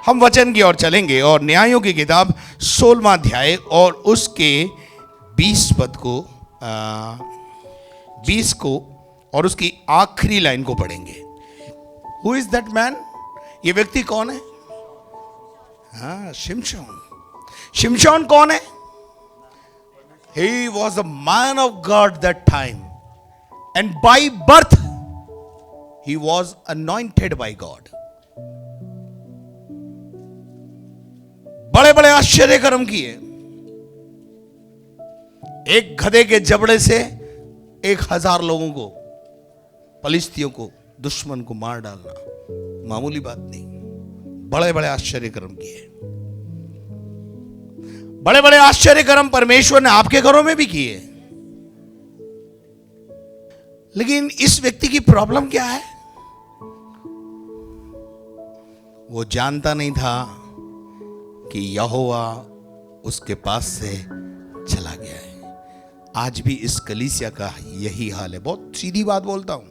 हम वचन की ओर चलेंगे और न्यायों की किताब 16वां अध्याय और उसके 20 पद को 20 को और उसकी आखिरी लाइन को पढ़ेंगे। Who is that man? ये व्यक्ति कौन है? हाँ, शिमशोन। शिमशोन कौन है? He was a man of God that time, and by birth he was anointed by God. बड़े बड़े आश्चर्य कर्म किए। एक गधे के जबड़े से 1000 लोगों को, फलिस्तियों को, दुश्मन को मार डालना मामूली बात नहीं। बड़े बड़े आश्चर्य कर्म किए। बड़े बड़े आश्चर्य कर्म परमेश्वर ने आपके घरों में भी किए। लेकिन इस व्यक्ति की प्रॉब्लम क्या है? वो जानता नहीं था कि यहोवा उसके पास से चला गया है। आज भी इस कलीसिया का यही हाल है। बहुत सीधी बात बोलता हूं,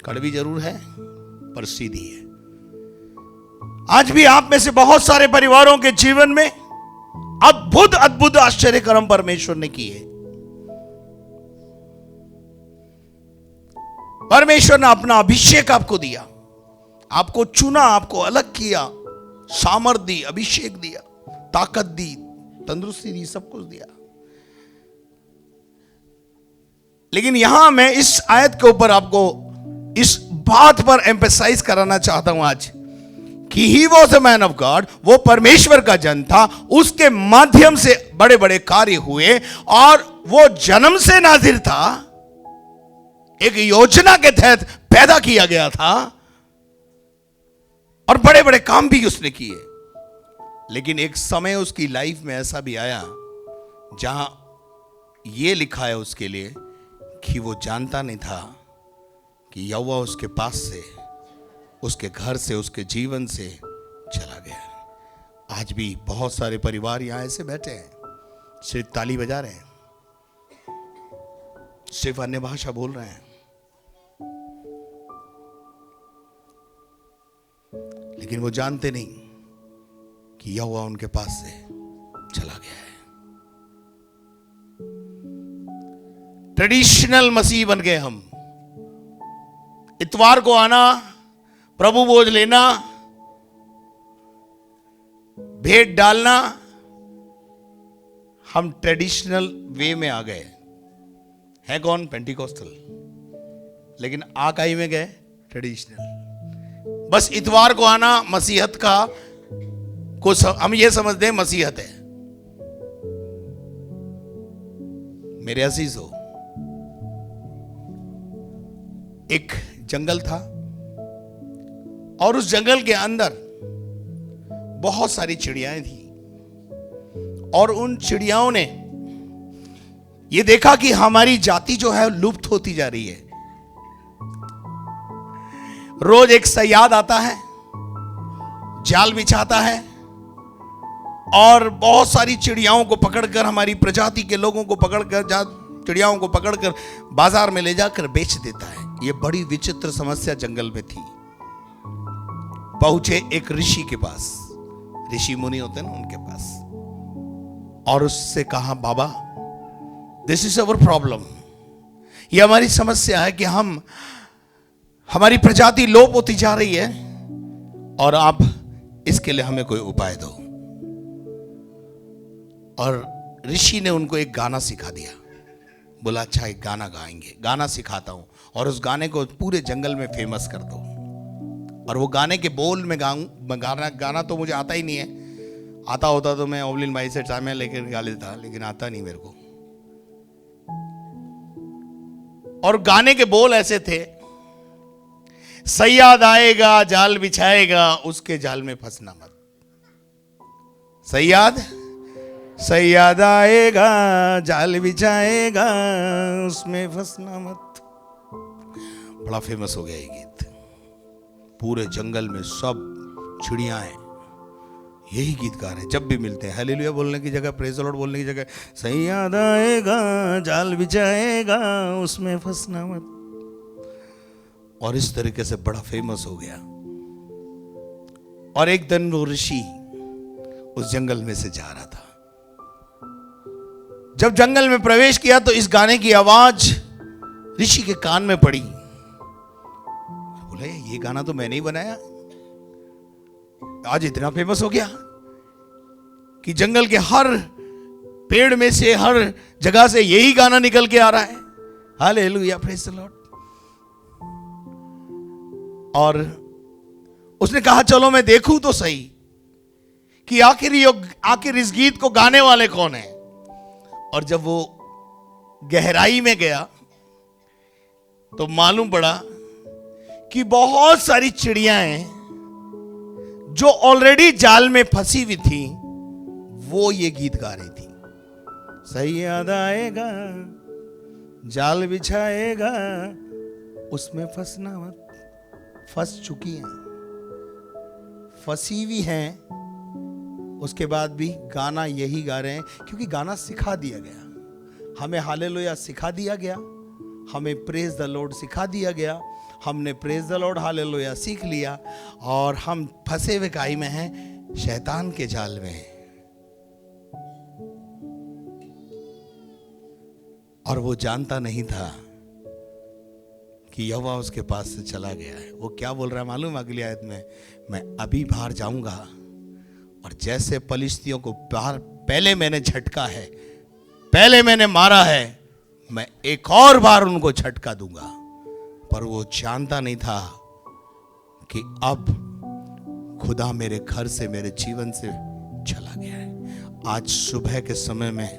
कड़वी जरूर है पर सीधी है। आज भी आप में से बहुत सारे परिवारों के जीवन में अद्भुत अद्भुत आश्चर्य कर्म परमेश्वर ने किए। परमेश्वर ने अपना अभिषेक आपको दिया, आपको चुना, आपको अलग किया, सामर्थ दी, अभिषेक दिया, ताकत दी, तंदुरुस्ती दी, सब कुछ दिया। लेकिन यहां मैं इस आयत के ऊपर आपको इस बात पर एम्फसाइज कराना चाहता हूं आज कि he was a man of God. वो परमेश्वर का जन था, उसके माध्यम से बड़े बड़े कार्य हुए और वो जन्म से नाज़िर था, एक योजना के तहत पैदा किया गया था और बड़े बड़े काम भी उसने किए। लेकिन एक समय उसकी लाइफ में ऐसा भी आया जहां यह लिखा है उसके लिए कि वो जानता नहीं था कि यहोवा उसके पास से, उसके घर से, उसके जीवन से चला गया। आज भी बहुत सारे परिवार यहां ऐसे बैठे हैं, सिर्फ ताली बजा रहे हैं, सिर्फ अन्य भाषा बोल रहे हैं, लेकिन वो जानते नहीं कि यहोवा उनके पास से चला गया है। ट्रेडिशनल मसीह बन गए हम। इतवार को आना, प्रभु भोज लेना, भेंट डालना, हम ट्रेडिशनल वे में आ गए हैं। कौन? पेंटिकोस्टल। लेकिन आकाई में गए ट्रेडिशनल। बस इतवार को आना मसीहत का हम ये समझते हैं मसीहत है। मेरे अजीज हो, एक जंगल था और उस जंगल के अंदर बहुत सारी चिड़ियाएं थी और उन चिड़ियाओं ने यह देखा कि हमारी जाति जो है लुप्त होती जा रही है। रोज एक सयाद आता है, जाल बिछाता है और बहुत सारी चिड़ियाओं को पकड़कर, हमारी प्रजाति के लोगों को पकड़कर, चिड़ियाओं को पकड़कर बाजार में ले जाकर बेच देता है। यह बड़ी विचित्र समस्या जंगल में थी। पहुंचे एक ऋषि के पास, ऋषि मुनि होते हैं ना, उनके पास, और उससे कहा, बाबा दिस इज अवर प्रॉब्लम। यह हमारी समस्या है कि हमारी प्रजाति लोप होती जा रही है और आप इसके लिए हमें कोई उपाय दो। और ऋषि ने उनको एक गाना सिखा दिया। बोला, अच्छा एक गाना गाएंगे, गाना सिखाता हूं और उस गाने को पूरे जंगल में फेमस कर दो। और वो गाने के बोल में गाना तो मुझे आता ही नहीं है। आता होता तो मैं ओवलिन भाई से टाइम लेकर गा लेता, लेकिन आता नहीं मेरे को। और गाने के बोल ऐसे थे, सयाद आएगा जाल बिछाएगा, उसके जाल में फंसना मत। सयाद आएगा जाल बिछाएगा, उसमें फंसना मत। बड़ा फेमस हो गया ये गीत। पूरे जंगल में सब चिड़ियाएं यही गीत गा रहे हैं। जब भी मिलते हैं हालेलुया बोलने की जगह, प्रेज़ द लॉर्ड बोलने की जगह, सयाद आएगा जाल बिछाएगा, उसमें फंसना मत। और इस तरीके से बड़ा फेमस हो गया। और एक दिन वो ऋषि उस जंगल में से जा रहा था। जब जंगल में प्रवेश किया तो इस गाने की आवाज ऋषि के कान में पड़ी। बोले ये गाना तो मैंने ही बनाया, आज इतना फेमस हो गया कि जंगल के हर पेड़ में से, हर जगह से यही गाना निकल के आ रहा है। Hallelujah, praise the Lord. और उसने कहा चलो मैं देखूं तो सही कि आखिर इस गीत को गाने वाले कौन है। और जब वो गहराई में गया तो मालूम पड़ा कि बहुत सारी चिड़ियां हैं जो ऑलरेडी जाल में फंसी हुई थी, वो ये गीत गा रही थी। सही याद आएगा, जाल बिछाएगा, उसमें फंसना मत। फंस चुकी हैं, फंसी हुई हैं, उसके बाद भी गाना यही गा रहे हैं क्योंकि गाना सिखा दिया गया। हमें हालेलुया सिखा दिया गया, हमें प्रेज द लॉर्ड सिखा दिया गया, हमने प्रेज द लॉर्ड हालेलुया सीख लिया और हम फंसे हुए काई में हैं, शैतान के जाल में हैं। और वो जानता नहीं था कि यहोवा उसके पास से चला गया है। वो क्या बोल रहा है मालूम? अगली आयत में, मैं अभी बाहर जाऊंगा और जैसे फलिश्तियों को पहले मैंने झटका है, पहले मैंने मारा है, मैं एक और बार उनको झटका दूंगा। पर वो जानता नहीं था कि अब खुदा मेरे घर से, मेरे जीवन से चला गया है। आज सुबह के समय में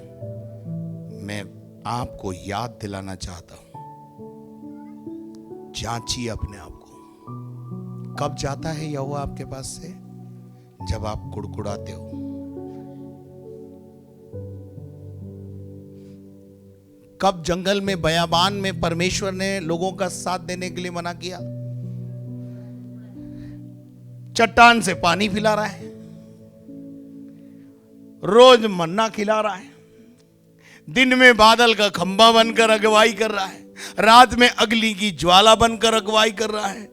मैं आपको याद दिलाना चाहता हूं, जांचिए अपने आप को। कब जाता है यहोवा आपके पास से? जब आप कुड़कुड़ाते हो। कब जंगल में, बयाबान में परमेश्वर ने लोगों का साथ देने के लिए मना किया? चट्टान से पानी पिला रहा है, रोज मन्ना खिला रहा है, दिन में बादल का खंभा बनकर अगुवाई कर रहा है, रात में अग्नि की ज्वाला बनकर अगुवाई कर रहा है,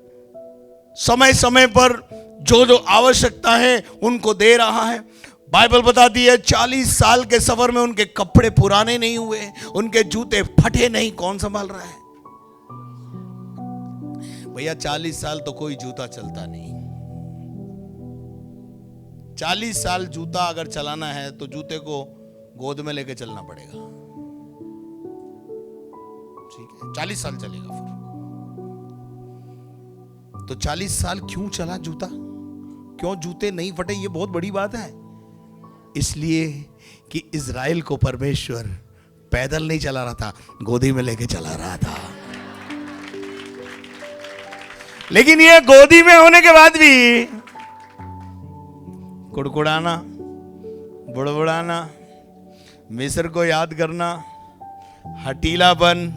समय समय पर जो जो आवश्यकता है उनको दे रहा है। बाइबल बताती है 40 साल के सफर में उनके कपड़े पुराने नहीं हुए, उनके जूते फटे नहीं। कौन संभाल रहा है भैया? 40 साल तो कोई जूता चलता नहीं। 40 साल जूता अगर चलाना है तो जूते को गोद में लेके चलना पड़ेगा, ठीक है? 40 साल चलेगा फिर तो 40 साल क्यों चला जूता? क्यों जूते नहीं फटे? ये बहुत बड़ी बात है। इसलिए कि इज़राइल को परमेश्वर पैदल नहीं चला रहा था, गोदी में लेके चला रहा था। लेकिन ये गोदी में होने के बाद भी कुड़कुड़ाना, बुड़बुड़ाना, मिस्र को याद करना, हटीलापन,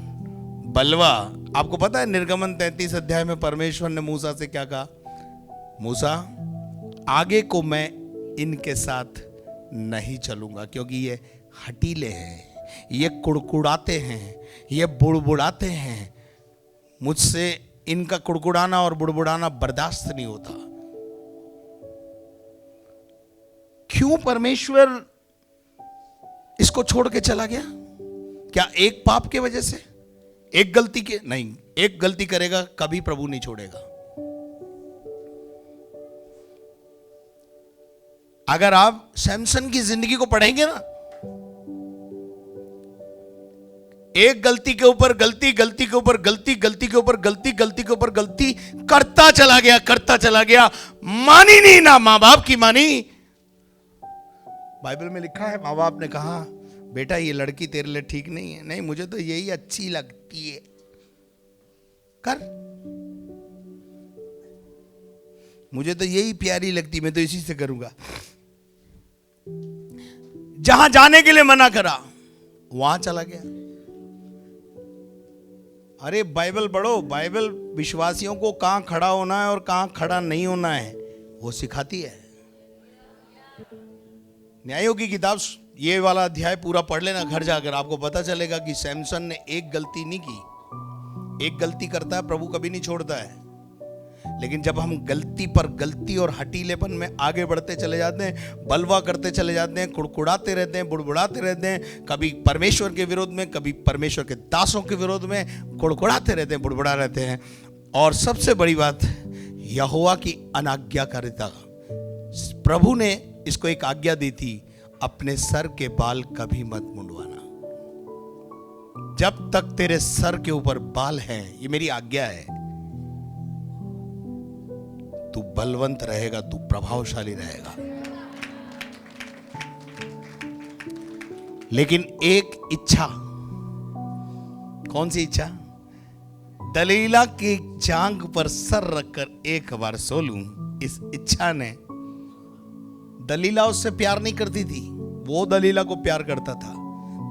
बलवा। आपको पता है निर्गमन 33 अध्याय में परमेश्वर ने मूसा से क्या कहा? मूसा, आगे को मैं इनके साथ नहीं चलूंगा क्योंकि ये हटीले हैं, ये कुड़कुड़ाते हैं, ये बुड़बुड़ाते हैं। मुझसे इनका कुड़कुड़ाना और बुड़बुड़ाना बर्दाश्त नहीं होता। क्यों परमेश्वर इसको छोड़ के चला गया? क्या एक पाप के वजह से? एक गलती के? नहीं, एक गलती करेगा कभी प्रभु नहीं छोड़ेगा। अगर आप सैमसन की जिंदगी को पढ़ेंगे ना, एक गलती के ऊपर गलती, गलती के ऊपर गलती, गलती के ऊपर गलती, गलती के ऊपर गलती करता चला गया, करता चला गया। मानी नहीं, ना मां बाप की मानी। बाइबल में लिखा है, मां बाप ने कहा बेटा ये लड़की तेरे लिए ठीक नहीं है। नहीं, मुझे तो यही अच्छी लगती है, कर। मुझे तो यही प्यारी लगती, मैं तो इसी से करूंगा। जहां जाने के लिए मना करा वहां चला गया। अरे बाइबल पढ़ो, बाइबल विश्वासियों को कहां खड़ा होना है और कहां खड़ा नहीं होना है वो सिखाती है। न्यायों की किताब ये वाला अध्याय पूरा पढ़ लेना घर जाकर, आपको पता चलेगा कि सैमसन ने एक गलती नहीं की। एक गलती करता है प्रभु कभी नहीं छोड़ता है। लेकिन जब हम गलती पर गलती और हटीलेपन में आगे बढ़ते चले जाते हैं, बलवा करते चले जाते हैं, कुड़कुड़ाते रहते हैं, बुड़बुड़ाते रहते हैं, कभी परमेश्वर के विरोध में, कभी परमेश्वर के दासों के विरोध में कुड़कुड़ाते रहते हैं, बुड़बुड़ा रहते हैं। और सबसे बड़ी बात, यहोवा की अनाज्ञाकारिता। प्रभु ने इसको एक आज्ञा दी थी, अपने सर के बाल कभी मत मुंडवाना। जब तक तेरे सर के ऊपर बाल हैं, ये मेरी आज्ञा है, तू बलवंत रहेगा, तू प्रभावशाली रहेगा। लेकिन एक इच्छा, कौन सी इच्छा? दलीला की जांघ पर सर रखकर एक बार सो लूं। इस इच्छा ने, दलीला उससे प्यार नहीं करती थी, वो दलीला को प्यार करता था।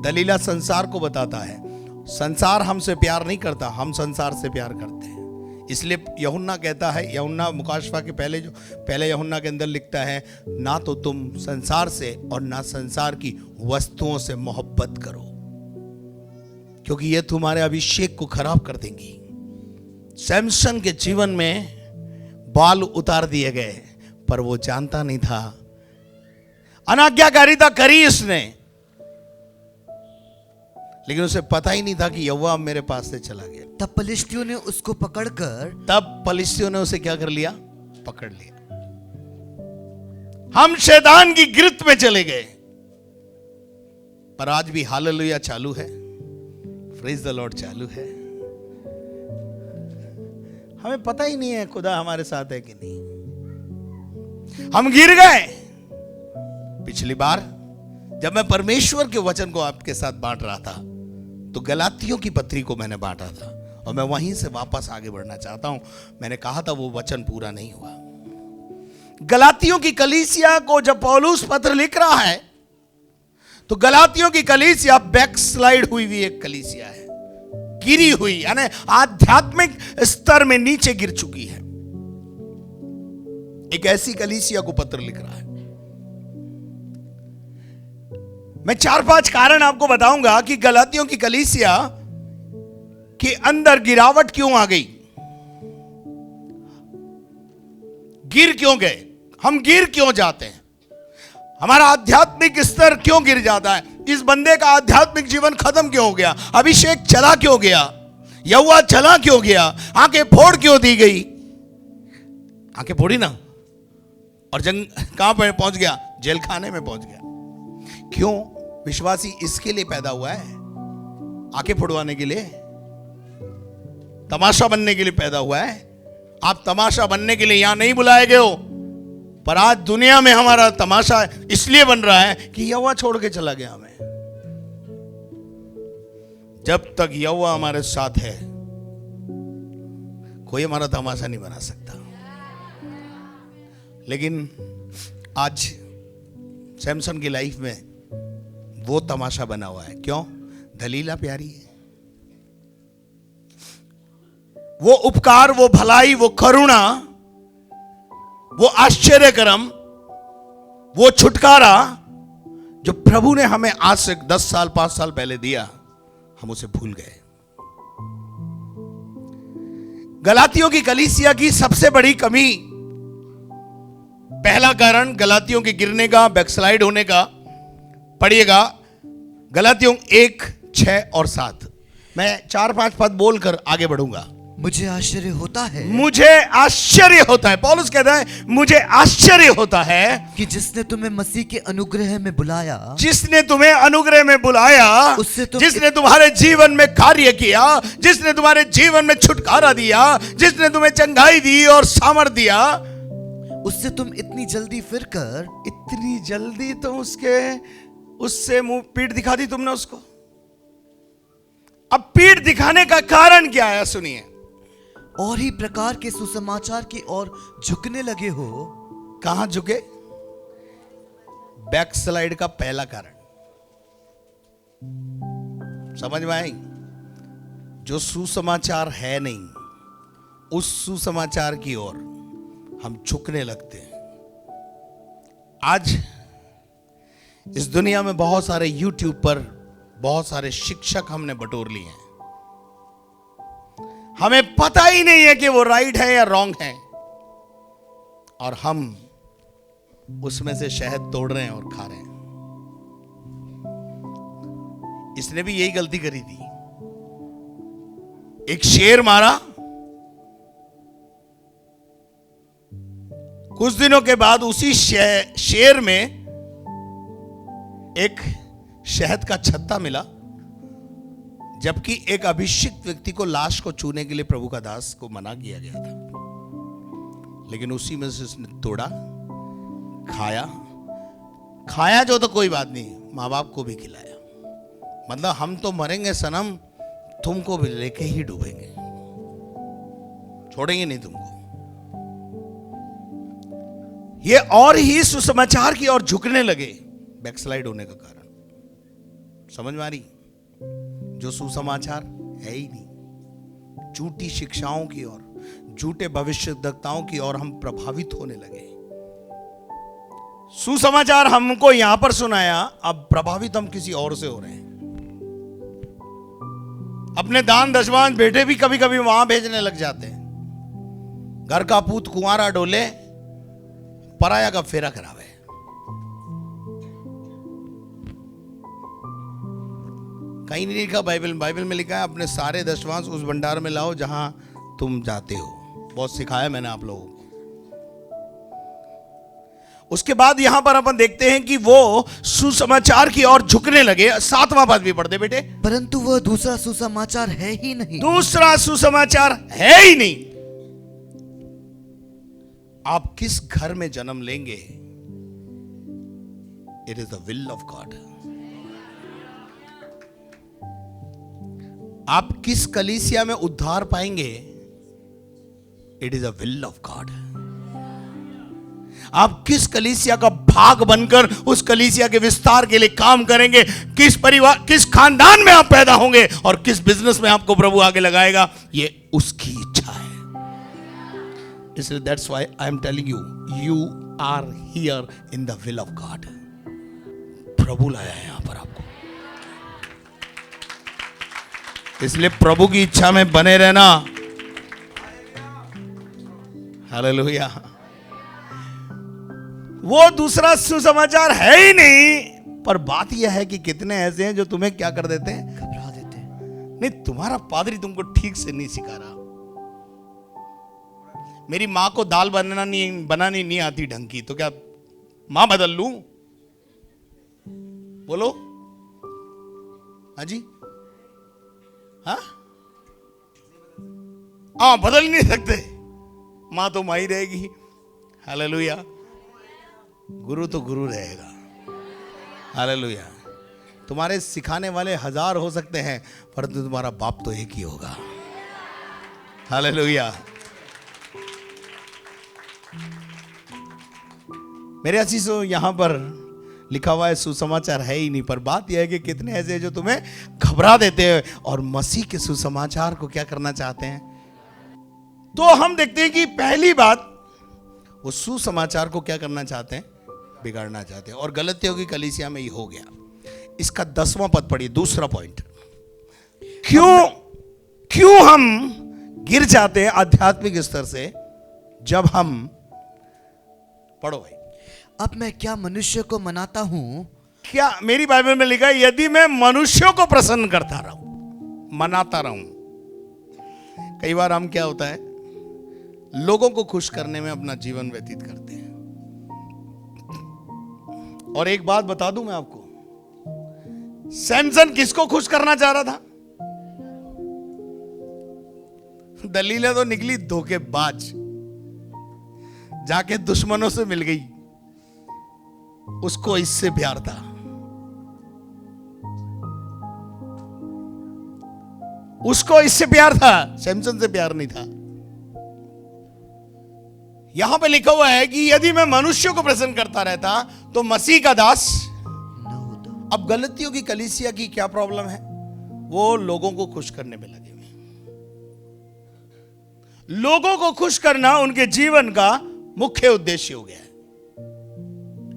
दलीला संसार को बताता है, संसार हमसे प्यार नहीं करता, हम संसार से प्यार करते हैं। इसलिए यूहन्ना कहता है, यूहन्ना मुकाशफा के पहले यूहन्ना के अंदर लिखता है, ना तो तुम संसार से और ना संसार की वस्तुओं से मोहब्बत करो, क्योंकि ये तुम्हारे अभिषेक को खराब कर देंगी। सैमसन के जीवन में बाल उतार दिए गए, पर वो जानता नहीं था, अनाज्ञाकारिता करी इसने, लेकिन उसे पता ही नहीं था कि यहोवा मेरे पास से चला गया। तब पलिश्तियों ने उसको पलिश्तियों ने उसे क्या कर लिया? पकड़ लिया। हम शैतान की गिरफ्त में चले गए, पर आज भी हालेलुया चालू है, प्रेज द लॉर्ड चालू है। हमें पता ही नहीं है खुदा हमारे साथ है कि नहीं। हम गिर गए। पिछली बार जब मैं परमेश्वर के वचन को आपके साथ बांट रहा था, तो गलातियों की पत्री को मैंने बांटा था, और मैं वहीं से वापस आगे बढ़ना चाहता हूं। मैंने कहा था वो वचन पूरा नहीं हुआ। गलातियों की कलीसिया को जब पौलुस पत्र लिख रहा है, तो गलातियों की कलीसिया बैकस्लाइड हुई हुई एक कलीसिया है, गिरी हुई, यानी आध्यात्मिक स्तर में नीचे गिर चुकी है। एक ऐसी कलीसिया को पत्र लिख रहा है। मैं 4-5 कारण आपको बताऊंगा कि गलातियों की कलीसिया के अंदर गिरावट क्यों आ गई, गिर क्यों गए, हम गिर क्यों जाते हैं, हमारा आध्यात्मिक स्तर क्यों गिर जाता है, इस बंदे का आध्यात्मिक जीवन खत्म क्यों हो गया, अभिषेक चला क्यों गया, यहोवा चला क्यों गया, आंखें फोड़ क्यों दी गई। आंखें फोड़ी ना, और जंग कहां पर पहुंच गया? जेल खाने में पहुंच गया। क्यों? विश्वासी इसके लिए पैदा हुआ है, आंखें फोड़वाने के लिए, तमाशा बनने के लिए पैदा हुआ है। आप तमाशा बनने के लिए यहां नहीं बुलाए गए हो, पर आज दुनिया में हमारा तमाशा इसलिए बन रहा है कि यहोवा छोड़ के चला गया हमें। जब तक यहोवा हमारे साथ है, कोई हमारा तमाशा नहीं बना सकता। लेकिन आज सैमसन की लाइफ में वो तमाशा बना हुआ है। क्यों? दलीला प्यारी है, वो उपकार, वो भलाई, वो करुणा, वो आश्चर्यकरम, वो छुटकारा जो प्रभु ने हमें आज से 10 साल 5 साल पहले दिया, हम उसे भूल गए। गलातियों की कलीसिया की सबसे बड़ी कमी, पहला कारण गलातियों के गिरने का, बैकस्लाइड होने का, पढ़िएगा गलातियों 1:6 और 7। मैं 4-5 पद बोलकर आगे बढ़ूंगा। मुझे आश्चर्य होता है, मुझे आश्चर्य होता है, पौलुस कहता है मुझे आश्चर्य होता है कि जिसने तुम्हें मसीह के अनुग्रह में बुलाया, जिसने तुम्हें अनुग्रह में बुलाया, उससे तुम जिसने तुम्हारे जीवन में कार्य किया, जिसने तुम्हारे जीवन में छुटकारा दिया, जिसने तुम्हें चंगाई दी और सामर्थ दिया, उससे तुम इतनी जल्दी फिरकर, इतनी जल्दी तो उससे मुंह पीठ दिखा दी तुमने उसको। अब पीठ दिखाने का कारण क्या है, सुनिए। और ही प्रकार के सुसमाचार की ओर झुकने लगे हो। कहां झुके? बैकस्लाइड का पहला कारण समझ में आई? जो सुसमाचार है नहीं, उस सुसमाचार की ओर हम झुकने लगते हैं। आज इस दुनिया में बहुत सारे YouTube पर बहुत सारे शिक्षक हमने बटोर लिए हैं। हमें पता ही नहीं है कि वो राइट है या रॉन्ग है, और हम उसमें से शहद तोड़ रहे हैं और खा रहे हैं। इसने भी यही गलती करी थी। एक शेर मारा, कुछ दिनों के बाद उसी शेर में एक शहद का छत्ता मिला, जबकि एक अभिषिक्त व्यक्ति को लाश को छूने के लिए प्रभु का दास को मना किया गया था। लेकिन उसी में से उसने तोड़ा, खाया जो तो कोई बात नहीं, माँ बाप को भी खिलाया। मतलब हम तो मरेंगे सनम, तुमको भी लेके ही डूबेंगे, छोड़ेंगे नहीं तुमको। ये और ही सुसमाचार की ओर झुकने लगे, बैकस्लाइड होने का कारण समझ में आ रही? जो सुसमाचार है ही नहीं, झूठी शिक्षाओं की ओर, झूठे भविष्यद्वक्ताओं की ओर हम प्रभावित होने लगे। सुसमाचार हमको यहां पर सुनाया, अब प्रभावित हम किसी और से हो रहे हैं। अपने दान दशवांश बेटे भी कभी कभी वहां भेजने लग जाते हैं। घर का पूत कुंवारा डोले, पराया का फेरा करावे। कहीं नहीं लिखा बाइबल में लिखा है अपने सारे दशवांश उस भंडार में लाओ जहां तुम जाते हो। बहुत सिखाया मैंने आप लोगों को। उसके बाद यहां पर अपन देखते हैं कि वो सुसमाचार की ओर झुकने लगे। 7वां पद भी पढ़ दे बेटे। परंतु वह दूसरा सुसमाचार है ही नहीं। दूसरा सुसमाचार है ही नहीं। आप किस घर में जन्म लेंगे, it is the will of God. आप किस कलीसिया में उद्धार पाएंगे, it is a will of God. आप किस कलीसिया का भाग बनकर उस कलीसिया के विस्तार के लिए काम करेंगे, किस परिवार, किस खानदान में आप पैदा होंगे और किस बिजनेस में आपको प्रभु आगे लगाएगा, ये उसकी इच्छा है। इसलिए that's why I am telling you, you are here in the will of God. प्रभु लाया है यहां पर आपको, इसलिए प्रभु की इच्छा में बने रहना। हालेलुया। वो दूसरा सुसमाचार है ही नहीं, पर बात यह है कि कितने ऐसे हैं जो तुम्हें क्या कर देते हैं, घबरा देते हैं। नहीं, तुम्हारा पादरी तुमको ठीक से नहीं सिखा रहा। मेरी मां को दाल बनानी नहीं आती ढंग की, तो क्या मां बदल लूं? बोलो हाँ जी, हाँ बदल नहीं सकते, मां तो मां ही रहेगी। हालेलुया। गुरु तो गुरु रहेगा। हालेलुया। तुम्हारे सिखाने वाले 1000 हो सकते हैं, परंतु तुम्हारा बाप तो एक ही होगा। हालेलुया। मेरे अजीजों, यहां पर लिखा हुआ है सुसमाचार है ही नहीं, पर बात यह है कि कितने ऐसे हैं जो तुम्हें घबरा देते हैं और मसीह के सुसमाचार को क्या करना चाहते हैं। तो हम देखते हैं कि पहली बात, वो सुसमाचार को क्या करना चाहते हैं, बिगाड़ना चाहते हैं। और गलतियों की कलीसिया में ये हो गया। इसका 10वां पद पढ़िए, दूसरा पॉइंट। क्यों हम गिर जाते हैं आध्यात्मिक स्तर से, जब हम, पढ़ो भाई। अब मैं क्या मनुष्य को मनाता हूं, क्या मेरी बाइबल में लिखा है, यदि मैं मनुष्यों को प्रसन्न करता रहूं, मनाता रहूं। कई बार हम क्या होता है, लोगों को खुश करने में अपना जीवन व्यतीत करते हैं। और एक बात बता दूं मैं आपको, सैमसन किसको खुश करना चाह रहा था? दलीलें तो निकली धोखेबाज, जाके दुश्मनों से मिल गई। उसको इससे प्यार था, उसको इससे प्यार था, सैमसन से प्यार नहीं था। यहां पे लिखा हुआ है कि यदि मैं मनुष्यों को प्रसन्न करता रहता तो मसीह का दास न होता। अब गलतियों की कलीसिया की क्या प्रॉब्लम है, वो लोगों को खुश करने में लगे हुए। लोगों को खुश करना उनके जीवन का मुख्य उद्देश्य हो गया है।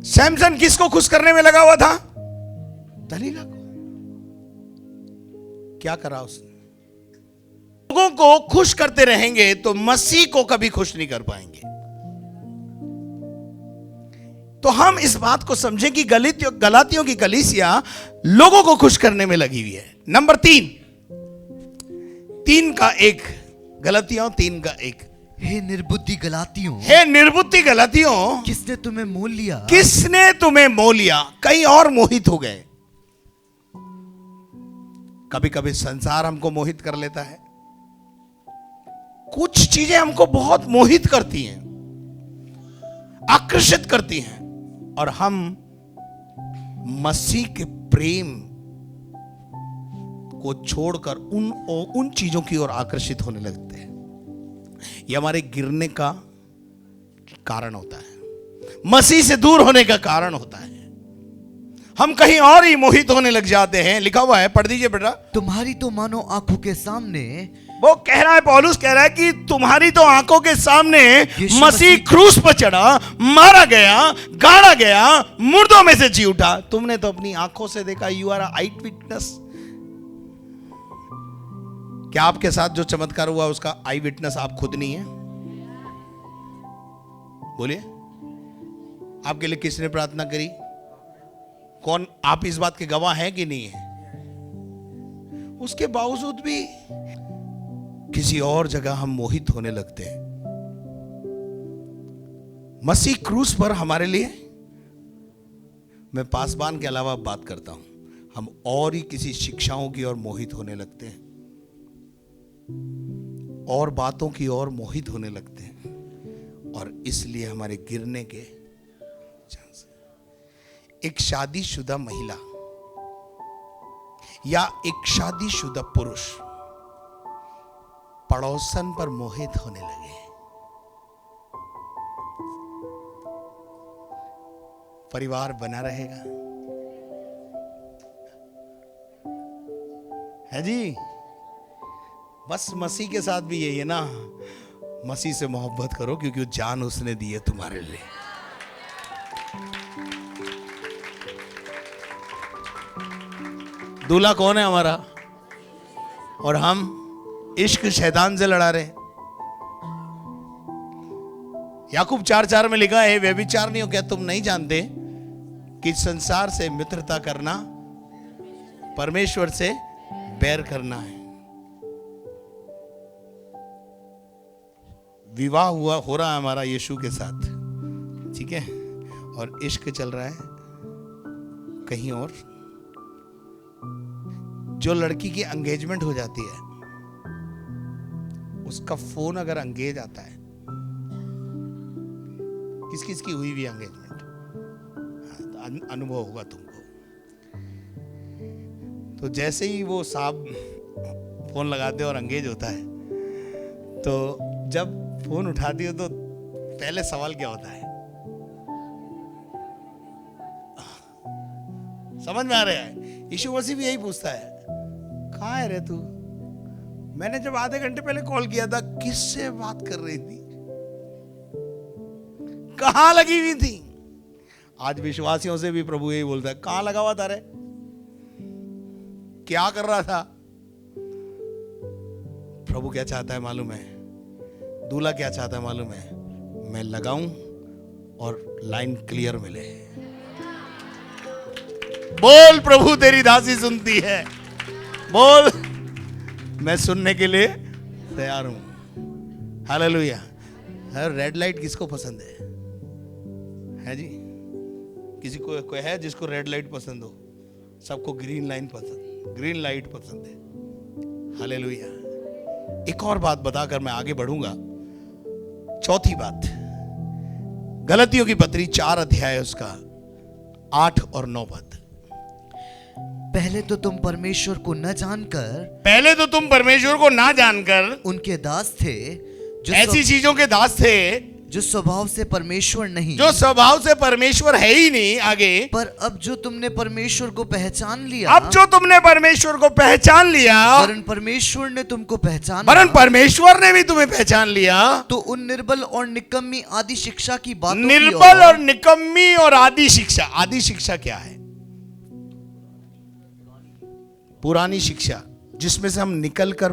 सैमसन किसको खुश करने में लगा हुआ था? दलीला को। क्या करा उसने? लोगों को खुश करते रहेंगे तो मसीह को कभी खुश नहीं कर पाएंगे। तो हम इस बात को समझें कि गलातियों की कलीसिया लोगों को खुश करने में लगी हुई है। नंबर 3 का 1, गलातियों 3 का 1। हे निर्बुद्धि गलातियों, हे निर्बुद्धि गलातियों, किसने तुम्हें मोल लिया? किसने तुम्हें मोल लिया? कई और मोहित हो गए। कभी कभी संसार हमको मोहित कर लेता है, कुछ चीजें हमको बहुत मोहित करती हैं, आकर्षित करती हैं, और हम मसीह के प्रेम को छोड़कर उन चीजों की ओर आकर्षित होने लगते हैं। यह हमारे गिरने का कारण होता है, मसीह से दूर होने का कारण होता है। हम कहीं और ही मोहित होने लग जाते हैं। लिखा हुआ है, पढ़ दीजिए बेटा। तुम्हारी तो मानो आंखों के सामने, वो कह रहा है, पौलुस कह रहा है कि तुम्हारी तो आंखों के सामने यीशु मसीह क्रूस पर चढ़ा, मारा गया, गाड़ा गया, मुर्दों में से जी उठा। तुमने तो अपनी आंखों से देखा। You are I witness. क्या आपके साथ जो चमत्कार हुआ उसका आई विटनेस आप खुद नहीं है? बोलिए, आपके लिए किसने प्रार्थना करी? कौन? आप इस बात के गवाह हैं कि नहीं है? उसके बावजूद भी किसी और जगह हम मोहित होने लगते हैं। मसीह क्रूस पर हमारे लिए, मैं पासबान के अलावा बात करता हूं, हम और ही किसी शिक्षाओं की ओर मोहित होने लगते हैं, और बातों की ओर मोहित होने लगते हैं, और इसलिए हमारे गिरने के चांस। एक शादीशुदा महिला या एक शादीशुदा पुरुष पड़ोसन पर मोहित होने लगे, परिवार बना रहेगा? है जी? बस मसीह के साथ भी यही है ना, मसीह से मोहब्बत करो क्योंकि वो जान उसने दी है तुम्हारे लिए। दूल्हा कौन है? हमारा। और हम इश्क शैतान से लड़ा रहे। याकूब 4:4 में लिखा है, व्यभिचार नहीं हो क्या तुम नहीं जानते कि संसार से मित्रता करना परमेश्वर से बैर करना है। विवाह हो रहा है हमारा यीशु के साथ, ठीक है, और इश्क चल रहा है कहीं और। जो लड़की की एंगेजमेंट हो जाती है, उसका फोन अगर एंगेज आता है, किस किस की हुई एंगेजमेंट, अनुभव होगा तुमको। तो जैसे ही वो साहब फोन लगाते और एंगेज होता है, तो जब फोन उठाती हो तो पहले सवाल क्या होता है? समझ में आ रहा है? यीशु मसीह भी यही पूछता है, कहाँ है रे तू? मैंने जब आधे घंटे पहले कॉल किया था, किससे बात कर रही थी? कहां लगी हुई थी? आज विश्वासियों से भी प्रभु यही बोलता है, कहां लगा हुआ था रे? क्या कर रहा था? प्रभु क्या चाहता है मालूम है? दूल्हा क्या चाहता है मालूम है? मैं लगाऊं और लाइन क्लियर मिले। बोल, प्रभु तेरी दासी सुनती है। बोल, मैं सुनने के लिए तैयार हूं। हालेलुया। रेड लाइट किसको पसंद है जी? किसी को कोई है जिसको रेड लाइट पसंद हो? सबको ग्रीन लाइन पसंद, ग्रीन लाइट पसंद है। हालेलुया। एक और बात बताकर मैं आगे बढ़ूंगा। चौथी बात, गलातियों की पत्री 4 अध्याय उसका 8 और 9 पद। पहले तो तुम परमेश्वर को न जानकर उनके दास थे, जो ऐसी चीजों के दास थे जो स्वभाव से परमेश्वर नहीं, जो स्वभाव से परमेश्वर है ही नहीं। आगे, पर अब जो तुमने परमेश्वर को पहचान लिया, अब जो तुमने परमेश्वर को पहचान लिया, वरन परमेश्वर ने तुमको पहचान, वरन परमेश्वर ने भी तुम्हें पहचान लिया, तो उन निर्बल और निकम्मी आदि शिक्षा की बातों निर्बल और निकम्मी और आदि शिक्षा। आदि शिक्षा क्या है? पुरानी शिक्षा जिसमें से हम निकल कर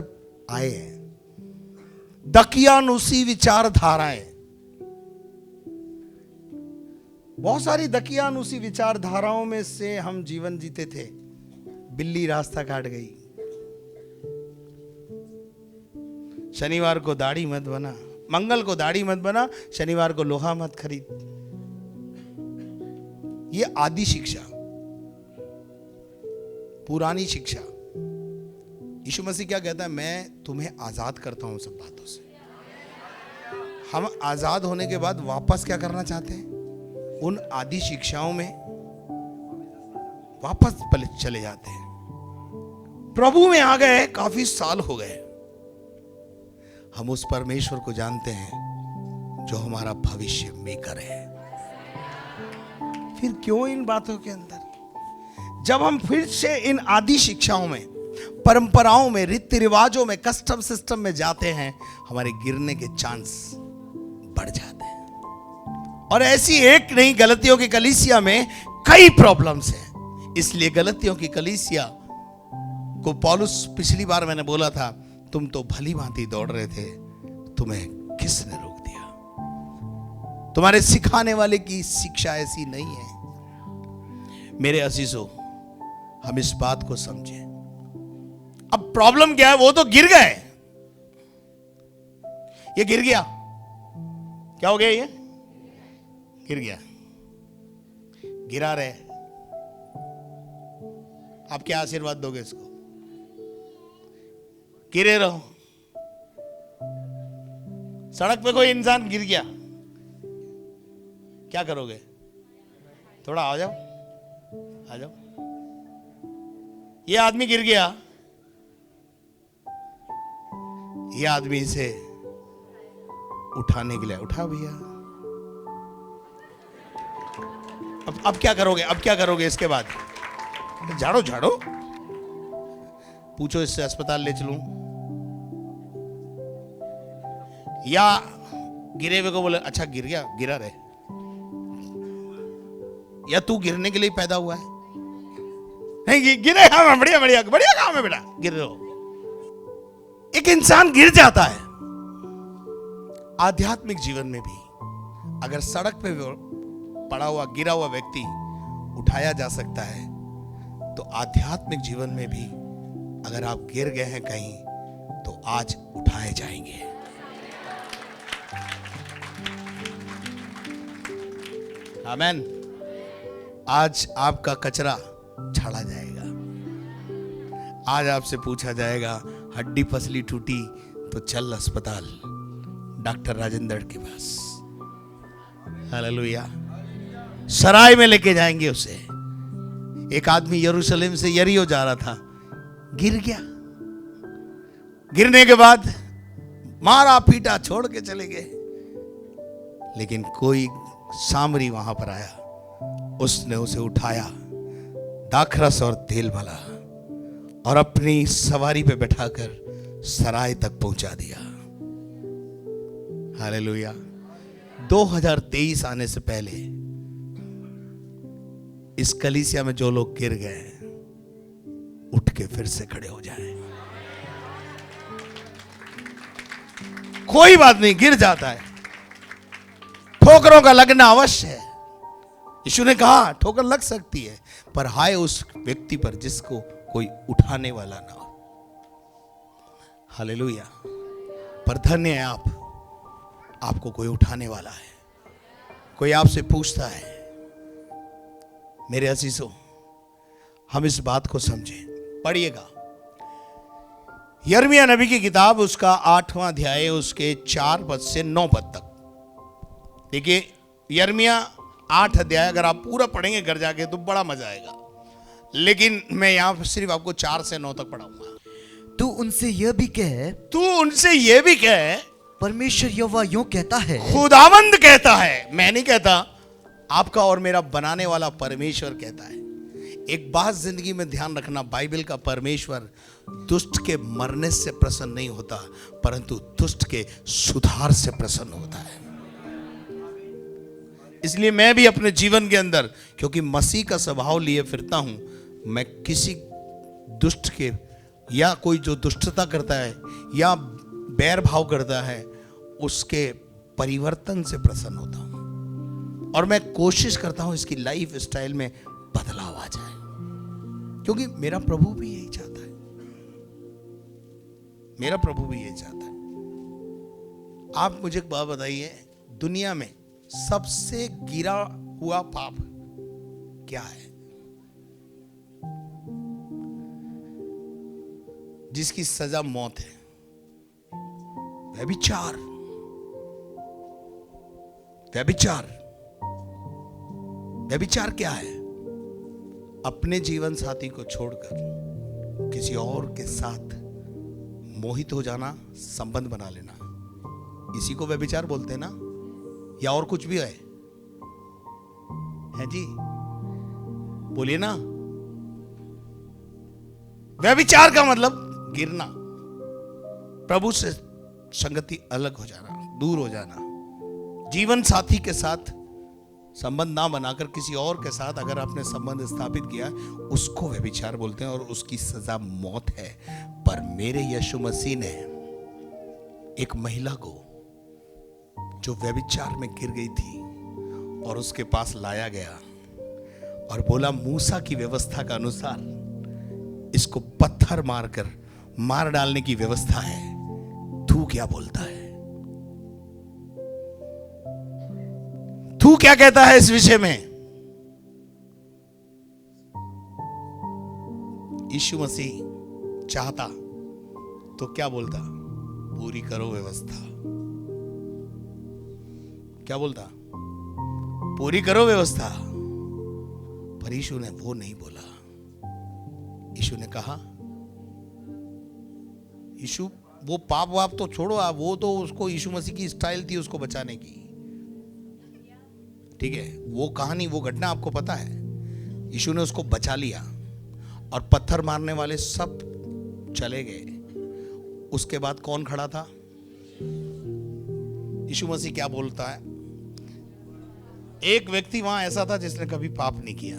आए हैं। दकियानुसी विचारधाराएं, बहुत सारी दकियानुसी विचारधाराओं में से हम जीवन जीते थे। बिल्ली रास्ता काट गई, शनिवार को दाढ़ी मत बना, मंगल को दाढ़ी मत बना, शनिवार को लोहा मत खरीद। ये आदि शिक्षा, पुरानी शिक्षा। यीशु मसीह क्या कहता है? मैं तुम्हें आजाद करता हूं सब बातों से। हम आजाद होने के बाद वापस क्या करना चाहते हैं? उन आदि शिक्षाओं में वापस चले जाते हैं। प्रभु में आ गए, काफी साल हो गए, हम उस परमेश्वर को जानते हैं जो हमारा भविष्य मेकर है। फिर क्यों इन बातों के अंदर? जब हम फिर से इन आदि शिक्षाओं में, परंपराओं में, रीति रिवाजों में, कस्टम सिस्टम में जाते हैं, हमारे गिरने के चांस बढ़ जाते हैं। और ऐसी एक नहीं, गलतियों की कलीसिया में कई प्रॉब्लम्स हैं। इसलिए गलतियों की कलीसिया को पौलुस, पिछली बार मैंने बोला था, तुम तो भली भांति दौड़ रहे थे, तुम्हें किसने रोक दिया? तुम्हारे सिखाने वाले की शिक्षा ऐसी नहीं है। मेरे अजीजों, हम इस बात को समझें। अब प्रॉब्लम क्या है? वो तो गिर गए, ये गिर गया। क्या हो गया? ये गिर गया, गिरा रहे। आप क्या आशीर्वाद दोगे इसको? गिरे रहो। सड़क पे कोई इंसान गिर गया, क्या करोगे? थोड़ा आ जाओ, आ जाओ। ये आदमी गिर गया, ये आदमी इसे उठाने के लिए, उठा भैया। अब क्या करोगे? अब क्या करोगे इसके बाद? झाड़ो झाड़ो, पूछो इससे अस्पताल ले चलूं, या गिरे हुए को बोले अच्छा गिर गया, गिरा रहे, या तू गिरने के लिए पैदा हुआ है? नहीं, गिरे काम है, बढ़िया बढ़िया बढ़िया काम है बेटा, गिर रहे हो। एक इंसान गिर जाता है। आध्यात्मिक जीवन में भी अगर सड़क पे पड़ा हुआ, गिरा हुआ व्यक्ति उठाया जा सकता है, तो आध्यात्मिक जीवन में भी अगर आप गिर गए हैं कहीं, तो आज उठाए जाएंगे। आमेन। आज आपका कचरा झाड़ा जाएगा। आज आपसे पूछा जाएगा, हड्डी पसली टूटी तो चल अस्पताल, डॉक्टर राजेंद्र के पास। हालेलुया। सराय में लेके जाएंगे उसे। एक आदमी यरूशलेम से यरीहो जा रहा था, गिर गया। गिरने के बाद मारा पीटा, छोड़ के चले गए। लेकिन कोई सामरी वहां पर आया, उसने उसे उठाया, दाखरस और तेल मला और अपनी सवारी पे बैठाकर सराय तक पहुंचा दिया। हालेलुया। 2023 आने से पहले इस कलीसिया में जो लोग गिर गए, उठ के फिर से खड़े हो जाएं। कोई बात नहीं, गिर जाता है, ठोकरों का लगना अवश्य है। यीशु ने कहा ठोकर लग सकती है, पर हाय उस व्यक्ति पर जिसको कोई उठाने वाला ना हो। हालेलुया। पर धन्य है आप, आपको कोई उठाने वाला है। कोई आपसे पूछता है। मेरे अजीजों, हम इस बात को समझें। पढ़िएगा यिर्मयाह नबी की किताब, उसका 8वां अध्याय, उसके 4 पद से 9 पद तक। देखिए, यिर्मयाह 8 अध्याय अगर आप पूरा पढ़ेंगे घर जाके तो बड़ा मजा आएगा, लेकिन मैं यहां पर सिर्फ आपको 4 से 9 तक पढ़ाऊंगा। तू उनसे यह भी कह, परमेश्वर यहोवा यूं कहता है, खुदावंद कहता है, मैं नहीं कहता, आपका और मेरा बनाने वाला परमेश्वर कहता है। एक बात जिंदगी में ध्यान रखना, बाइबल का परमेश्वर दुष्ट के मरने से प्रसन्न नहीं होता, परंतु दुष्ट के सुधार से प्रसन्न होता है। इसलिए मैं भी अपने जीवन के अंदर, क्योंकि मसीह का स्वभाव लिए फिरता हूं, मैं किसी दुष्ट के, या कोई जो दुष्टता करता है, या बैर भाव करता है उसके परिवर्तन से प्रसन्न होता हूं, और मैं कोशिश करता हूं इसकी लाइफ स्टाइल में बदलाव आ जाए, क्योंकि मेरा प्रभु भी यही चाहता है। मेरा प्रभु भी यही चाहता है। आप मुझे एक बात बताइए, दुनिया में सबसे गिरा हुआ पाप क्या है? जिसकी सजा मौत है। व्यभिचार। व्यभिचार। व्यभिचार क्या है? अपने जीवन साथी को छोड़कर किसी और के साथ मोहित हो जाना, संबंध बना लेना, इसी को व्यभिचार बोलते हैं ना? या और कुछ भी है जी? बोलिए ना। व्यभिचार का मतलब गिरना, प्रभु से संगति अलग हो जाना, दूर हो जाना, जीवन साथी के साथ संबंध ना बनाकर किसी और के साथ अगर आपने संबंध स्थापित किया, उसको व्यभिचार बोलते हैं, और उसकी सजा मौत है। पर मेरे यीशु मसीह ने एक महिला को जो व्यभिचार में गिर गई थी और उसके पास लाया गया और बोला, मूसा की व्यवस्था का अनुसार इसको पत्थर मारकर मार डालने की व्यवस्था है, तू क्या बोलता है? तू क्या कहता है इस विषय में? यीशु मसीह चाहता तो क्या बोलता? पूरी करो व्यवस्था। क्या बोलता? पूरी करो व्यवस्था। पर यीशु ने वो नहीं बोला। यीशु ने कहा, यीशु वो पाप वाप तो छोड़ो आप, वो तो उसको यीशु मसीह की स्टाइल थी उसको बचाने की, ठीक है? वो कहानी, वो घटना आपको पता है। यीशु ने उसको बचा लिया और पत्थर मारने वाले सब चले गए। उसके बाद कौन खड़ा था? यीशु मसीह क्या बोलता है? एक व्यक्ति वहां ऐसा था जिसने कभी पाप नहीं किया।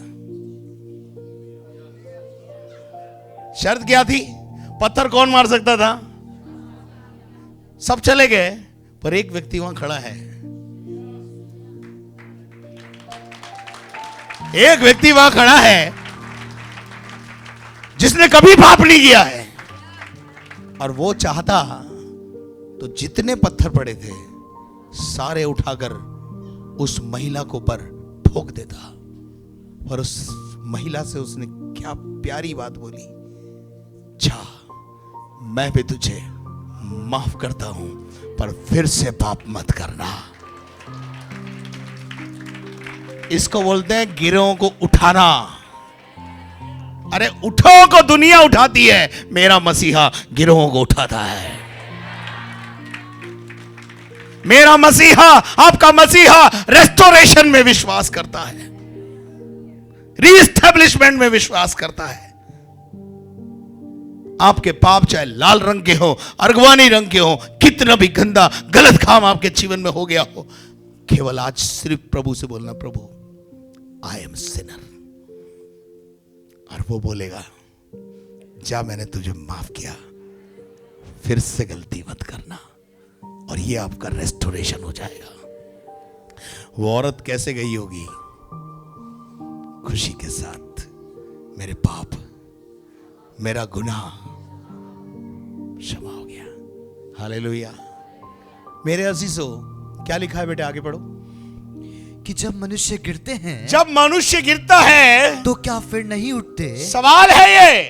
शर्त क्या थी? पत्थर कौन मार सकता था? सब चले गए, पर एक व्यक्ति वहां खड़ा है। एक व्यक्ति वहां खड़ा है जिसने कभी पाप नहीं किया है, और वो चाहता तो जितने पत्थर पड़े थे सारे उठाकर उस महिला को पर ठोक देता। पर उस महिला से उसने क्या प्यारी बात बोली, जा, मैं भी तुझे माफ करता हूं, पर फिर से पाप मत करना। इसको बोलते हैं गिरों को उठाना। अरे उठो को दुनिया उठाती है, मेरा मसीहा गिरों को उठाता है। मेरा मसीहा, आपका मसीहा रेस्टोरेशन में विश्वास करता है, रीएस्टैब्लिशमेंट में विश्वास करता है। आपके पाप चाहे लाल रंग के हो, अर्गवानी रंग के हो, कितना भी गंदा गलत काम आपके जीवन में हो गया हो, केवल आज सिर्फ प्रभु से बोलना, प्रभु आई एम सिनर, और वो बोलेगा, जा, मैंने तुझे माफ किया, फिर से गलती मत करना, और ये आपका रेस्टोरेशन हो जाएगा। वो औरत कैसे गई होगी? खुशी के साथ, मेरे पाप, मेरा गुनाह क्षमा हो गया। हालेलुया। मेरे अजीजों, क्या लिखा है बेटे? आगे पढ़ो। कि जब मनुष्य गिरते हैं, जब मनुष्य गिरता है तो क्या फिर नहीं उठते? सवाल है ये।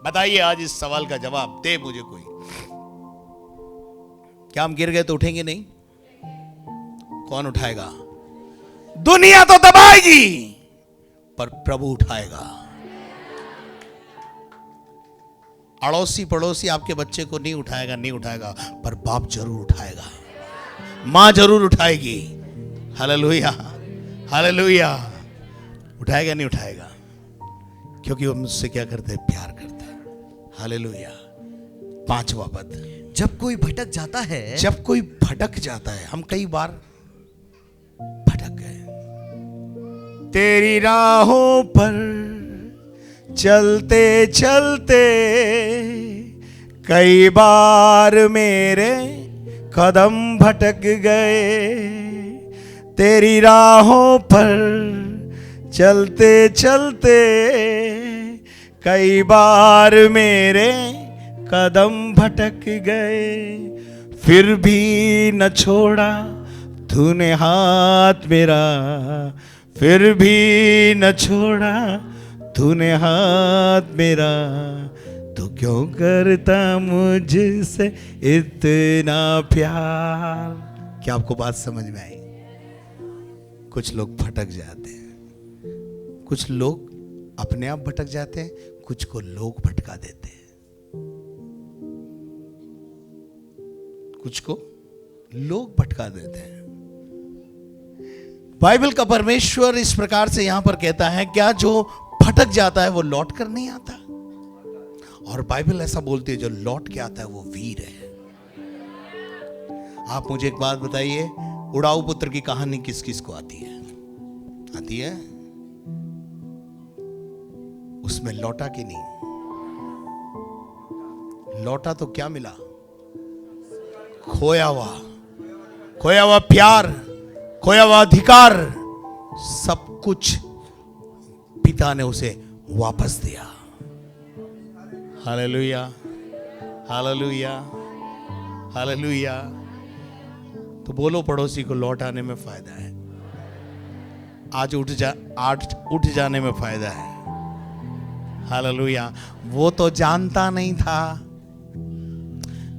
बताइए, आज इस सवाल का जवाब दे मुझे कोई। क्या हम गिर गए तो उठेंगे नहीं? कौन उठाएगा? दुनिया तो दबाएगी, पर प्रभु उठाएगा। अड़ोसी पड़ोसी आपके बच्चे को नहीं उठाएगा, नहीं उठाएगा, पर बाप जरूर उठाएगा, मां जरूर उठाएगी। Hallelujah, hallelujah. उठाएगा, नहीं उठाएगा? क्योंकि वो मुझसे क्या करते हैं? प्यार करते हैं। हालेलुया। 5वां पद, जब कोई भटक जाता है, जब कोई भटक जाता है, हम कई बार भटक गए। तेरी राहों पर चलते चलते कई बार मेरे कदम भटक गए, तेरी राहों पर चलते चलते। कई बार मेरे कदम भटक गए, फिर भी न छोड़ा तूने हाथ मेरा, फिर भी न छोड़ा तूने हाथ मेरा। तो क्यों करता मुझसे इतना प्यार। क्या आपको बात समझ में आई? कुछ लोग भटक जाते हैं, कुछ लोग अपने आप भटक जाते हैं, कुछ को लोग भटका देते हैं, कुछ को लोग भटका देते हैं। बाइबल का परमेश्वर इस प्रकार से यहां पर कहता है, क्या जो भटक जाता है वो लौट कर नहीं आता? और बाइबल ऐसा बोलती है, जो लौट के आता है वो वीर है। आप मुझे एक बात बताइए, उड़ाऊ पुत्र की कहानी किस किस को आती है? आती है? उसमें लौटा कि नहीं? लौटा तो क्या मिला? खोया हुआ प्यार, खोया हुआ अधिकार, सब कुछ पिता ने उसे वापस दिया। Hallelujah, hallelujah, hallelujah. तो बोलो पड़ोसी को, लौट आने में फायदा है। आज उठ जाने में फायदा है। हालेलुया। वो तो जानता नहीं था,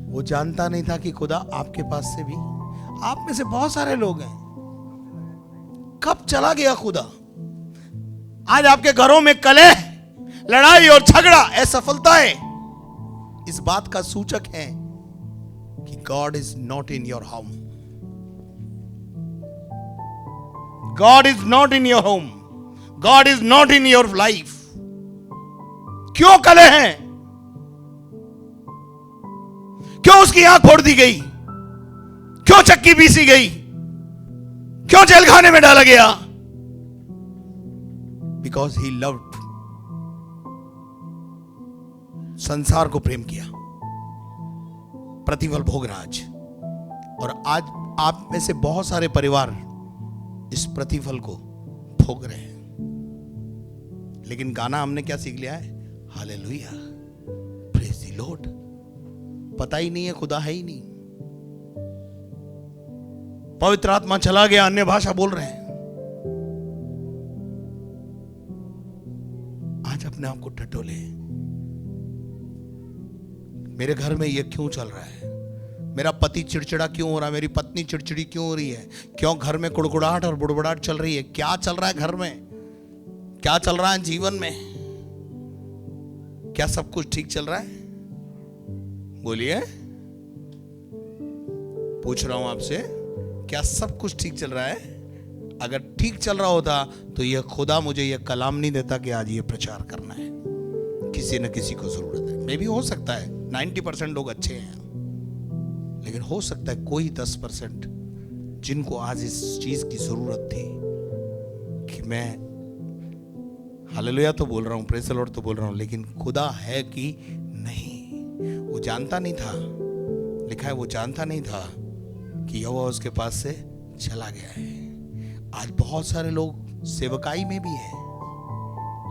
वो जानता नहीं था कि खुदा आपके पास से भी, आप में से बहुत सारे लोग हैं, कब चला गया खुदा। आज आपके घरों में कलह, लड़ाई और झगड़ा, असफलताएं इस बात का सूचक है कि God is not in your home. God is not in your home, God is not in your life. क्यों कलह हैं? क्यों उसकी आंख फोड़ दी गई? क्यों चक्की पीसी गई? क्यों जेल खाने में डाला गया? बिकॉज ही लव्ड, संसार को प्रेम किया, प्रतिफल भोग रहा आज। और आज आप में से बहुत सारे परिवार इस प्रतिफल को भोग रहे हैं। लेकिन गाना हमने क्या सीख लिया है? Hallelujah, praise the Lord. पता ही नहीं है, खुदा है ही नहीं। पवित्र आत्मा चला गया, अन्य भाषा बोल रहे हैं। आज अपने आप को टटोले, मेरे घर में ये क्यों चल रहा है? मेरा पति चिड़चिड़ा क्यों हो रहा है? मेरी पत्नी चिड़चिड़ी क्यों हो रही है? क्यों घर में कुड़कुड़ाहट और बुड़बुड़ाहट चल रही है? क्या चल रहा है घर में? क्या चल रहा है जीवन में? क्या सब कुछ ठीक चल रहा है? बोलिए, पूछ रहा हूं आपसे, क्या सब कुछ ठीक चल रहा है? अगर ठीक चल रहा होता तो यह खुदा मुझे यह कलाम नहीं देता कि आज ये प्रचार करना है। किसी न किसी को जरूरत है। मे भी हो सकता है 90% लोग अच्छे हैं, लेकिन हो सकता है कोई 10% जिनको आज इस चीज की जरूरत थी कि मैं हालेलुया तो बोल रहा हूं, प्रेज़ द लॉर्ड तो बोल रहा हूं, लेकिन खुदा है कि नहीं वो जानता नहीं था। लिखा है वो जानता नहीं था कि यहोवा उसके पास से चला गया है। आज बहुत सारे लोग सेवकाई में भी हैं,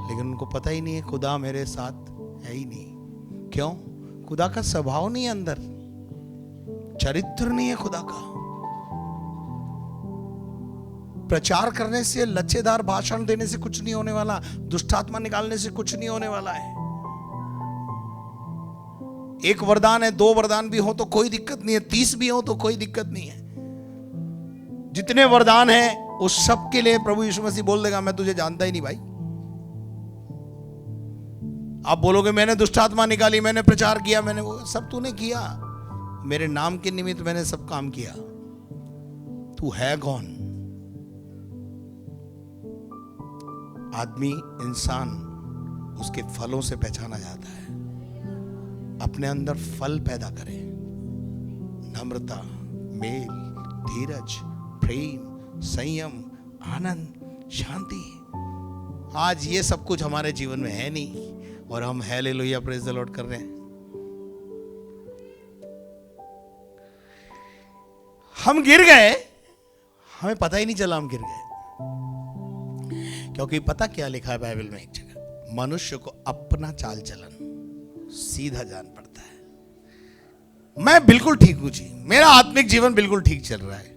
लेकिन उनको पता ही नहीं है खुदा मेरे साथ है ही नहीं। क्यों? खुदा का स्वभाव नहीं है अंदर, चरित्र नहीं है खुदा का। प्रचार करने से, लच्छेदार भाषण देने से कुछ नहीं होने वाला, दुष्टात्मा निकालने से कुछ नहीं होने वाला है। एक वरदान है, 2 वरदान भी हो तो कोई दिक्कत नहीं है, 30 भी हो तो कोई दिक्कत नहीं है। जितने वरदान हैं उस सब के लिए प्रभु यीशु मसीह बोल देगा मैं तुझे जानता ही नहीं भाई। आप बोलोगे मैंने दुष्टात्मा निकाली, मैंने प्रचार किया, मैंने वो सब तूने किया, मेरे नाम के निमित्त मैंने सब काम किया। तू है कौन? आदमी, इंसान उसके फलों से पहचाना जाता है। अपने अंदर फल पैदा करें, नम्रता, मेल, धीरज, प्रेम, संयम, आनंद, शांति। आज ये सब कुछ हमारे जीवन में है नहीं और हम हालेलुया प्रेज़ द लॉर्ड कर रहे हैं। हम गिर गए, हमें पता ही नहीं चला हम गिर गए। क्योंकि पता क्या लिखा है बाइबल में एक जगह, मनुष्य को अपना चाल चलन सीधा जान पड़ता है। मैं बिल्कुल ठीक हूं जी, मेरा आत्मिक जीवन बिल्कुल ठीक चल रहा है।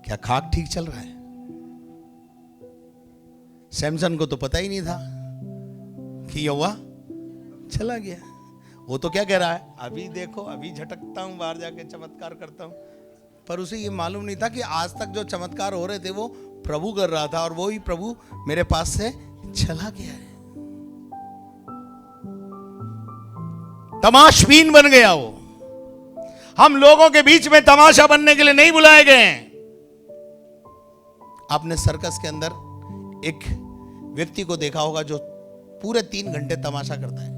क्या खाक ठीक चल रहा है? सैमसन को तो पता ही नहीं था कि यहोवा चला गया। वो तो क्या कह रहा है, अभी देखो, अभी झटकता हूं बाहर जाके चमत्कार करता हूं। पर उसे ये मालूम नहीं था कि आज तक जो चमत्कार हो रहे थे वो प्रभु कर रहा था, और वो ही प्रभु मेरे पास से चला गया है। तमाशबीन बन गया वो। हम लोगों के बीच में तमाशा बनने के लिए नहीं बुलाए गए हैं। आपने सर्कस के अंदर एक व्यक्ति को देखा होगा जो पूरे 3 घंटे तमाशा करता है।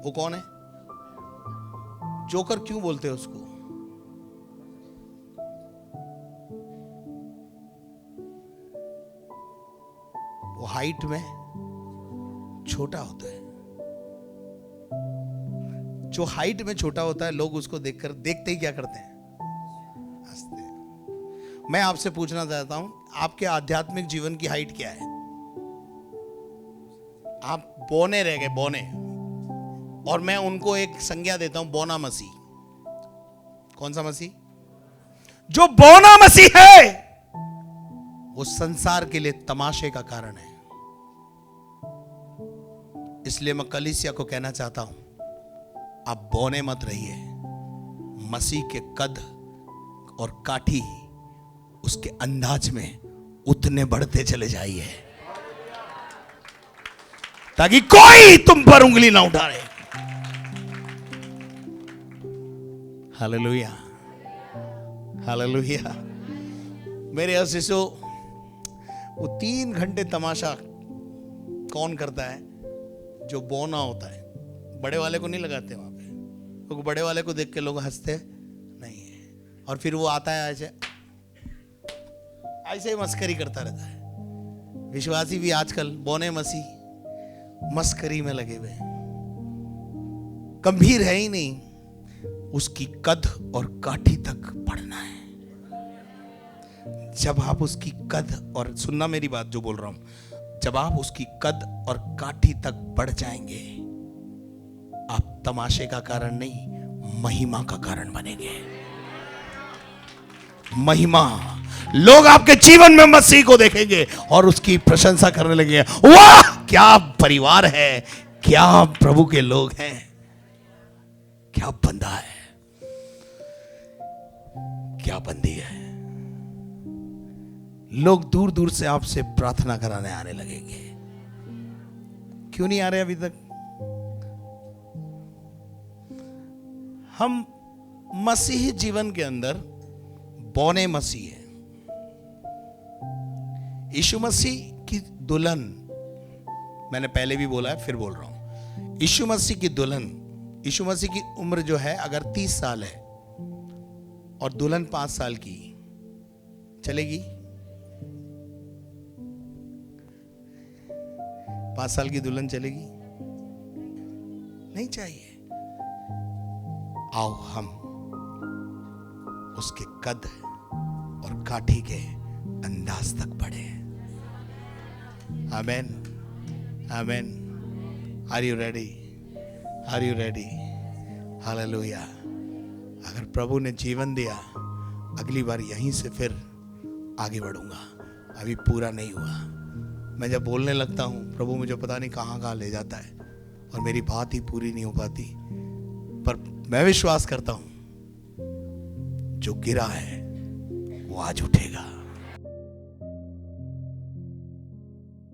वो कौन है? जोकर क्यों बोलते हैं उसको? वो हाइट में छोटा होता है। जो हाइट में छोटा होता है, लोग उसको देखते ही क्या करते हैं? हंसते हैं। मैं आपसे पूछना चाहता हूं, आपके आध्यात्मिक जीवन की हाइट क्या है? आप बौने रह गए, बौने। और मैं उनको एक संज्ञा देता हूं, बौना मसीह। कौन सा मसीह? जो बौना मसीह है वो संसार के लिए तमाशे का कारण है। इसलिए मैं कलीसिया को कहना चाहता हूं, आप बौने मत रहिए। मसीह के कद और काठी उसके अंदाज में उतने बढ़ते चले जाइए ताकि कोई तुम पर उंगली ना उठाए। Hallelujah, hallelujah. मेरे शिशु, वो 3 घंटे तमाशा कौन करता है? जो बौना होता है। बड़े वाले को नहीं लगाते वहां पे, क्योंकि बड़े वाले को देख के लोग हंसते नहीं है। और फिर वो आता है ऐसे ही मस्करी करता रहता है। विश्वासी भी आजकल बौने मसीह मस्करी में लगे हुए, गंभीर है ही नहीं। उसकी कद और काठी तक बढ़ना है। जब आप उसकी कद और, सुनना मेरी बात जो बोल रहा हूं, जब आप उसकी कद और काठी तक बढ़ जाएंगे, आप तमाशे का कारण नहीं, महिमा का कारण बनेंगे। महिमा। लोग आपके जीवन में मसीह को देखेंगे और उसकी प्रशंसा करने लगेंगे। वाह, क्या परिवार है, क्या प्रभु के लोग हैं, क्या बंदा है, क्या बंदी है। लोग दूर दूर से आपसे प्रार्थना कराने आने लगेंगे। क्यों नहीं आ रहे अभी तक? हम मसीही जीवन के अंदर बौने मसीह है। यीशु मसीह की दुल्हन, मैंने पहले भी बोला है, फिर बोल रहा हूं, यीशु मसीह की दुल्हन। यीशु मसीह की उम्र जो है अगर 30 साल है और दुल्हन 5 साल की, चलेगी? 5 साल की दुल्हन चलेगी? नहीं चाहिए। आओ हम उसके कद और काठी के अंदाज तक बढ़े। Amen, amen. Are you ready? Are you ready? Hallelujah. अगर प्रभु ने जीवन दिया, अगली बार यहीं से फिर आगे बढ़ूंगा। अभी पूरा नहीं हुआ। मैं जब बोलने लगता हूं, प्रभु मुझे पता नहीं कहां कहां ले जाता है और मेरी बात ही पूरी नहीं हो पाती। पर मैं विश्वास करता हूं, जो गिरा है वो आज उठेगा।